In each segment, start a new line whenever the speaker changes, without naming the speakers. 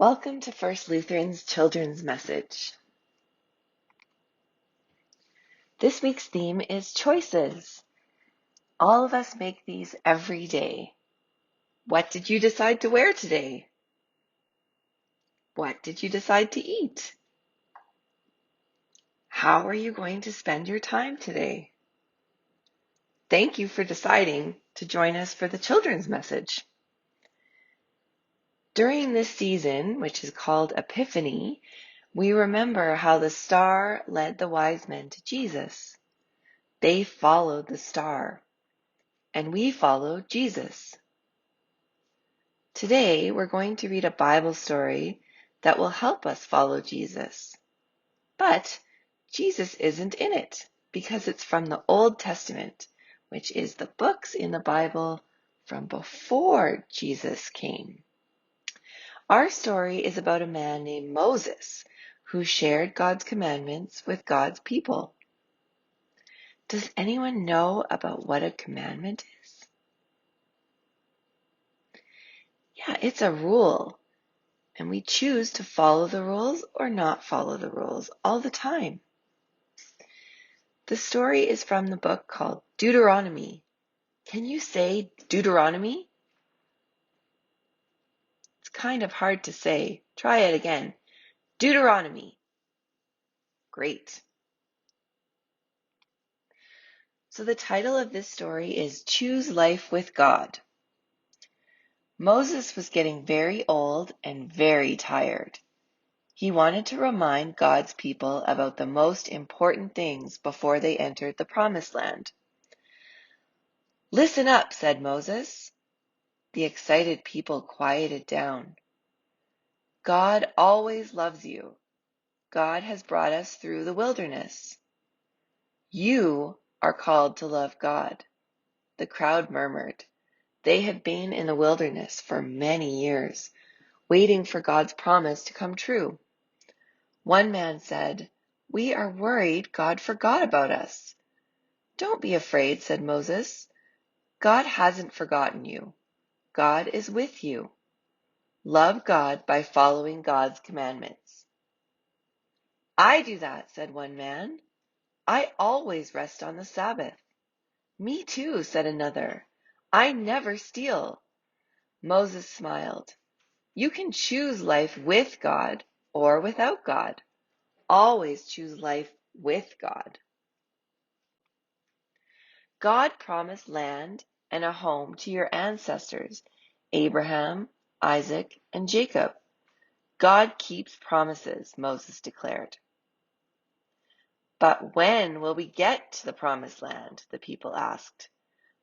Welcome to First Lutheran's Children's Message. This week's theme is choices. All of us make these every day. What did you decide to wear today? What did you decide to eat? How are you going to spend your time today? Thank you for deciding to join us for the Children's Message. During this season, which is called Epiphany, we remember how the star led the wise men to Jesus. They followed the star, and we followed Jesus. Today, we're going to read a Bible story that will help us follow Jesus. But Jesus isn't in it because it's from the Old Testament, which is the books in the Bible from before Jesus came. Our story is about a man named Moses who shared God's commandments with God's people. Does anyone know about what a commandment is? Yeah, it's a rule. And we choose to follow the rules or not follow the rules all the time. The story is from the book called Deuteronomy. Can you say Deuteronomy? It's kind of hard to say. Try it again. Deuteronomy. Great. So the title of this story is Choose Life with God. Moses was getting very old and very tired. He wanted to remind God's people about the most important things before they entered the Promised Land. "Listen up," said Moses. The excited people quieted down. God always loves you. God has brought us through the wilderness. You are called to love God. The crowd murmured. They had been in the wilderness for many years, waiting for God's promise to come true. One man said, "We are worried God forgot about us." "Don't be afraid," said Moses. God hasn't forgotten you. God is with you. Love God by following God's commandments. "I do that," said one man. "I always rest on the Sabbath." "Me too," said another. "I never steal." Moses smiled. You can choose life with God or without God. Always choose life with God. God promised land and a home to your ancestors, Abraham, Isaac, and Jacob. God keeps promises, Moses declared. "But when will we get to the Promised Land?" the people asked.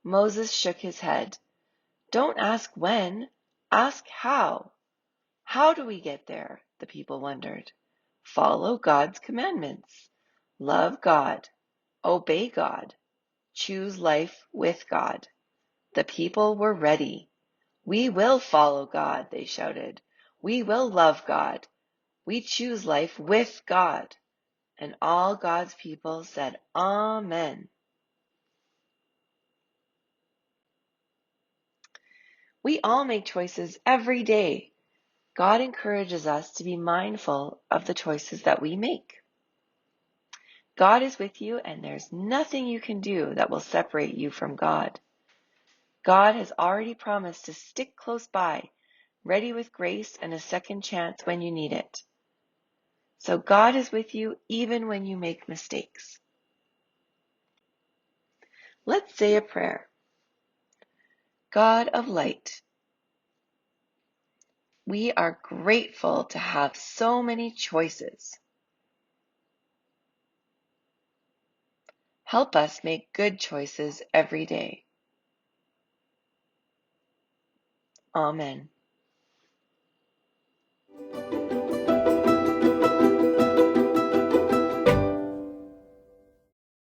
Moses shook his head. "Don't ask when, ask how." "How do we get there?" the people wondered. "Follow God's commandments. Love God. Obey God. Choose life with God." The people were ready. "We will follow God," they shouted. "We will love God. We choose life with God." And all God's people said, Amen. We all make choices every day. God encourages us to be mindful of the choices that we make. God is with you, and there's nothing you can do that will separate you from God. God has already promised to stick close by, ready with grace and a second chance when you need it. So God is with you even when you make mistakes. Let's say a prayer. God of light, we are grateful to have so many choices. Help us make good choices every day. Amen.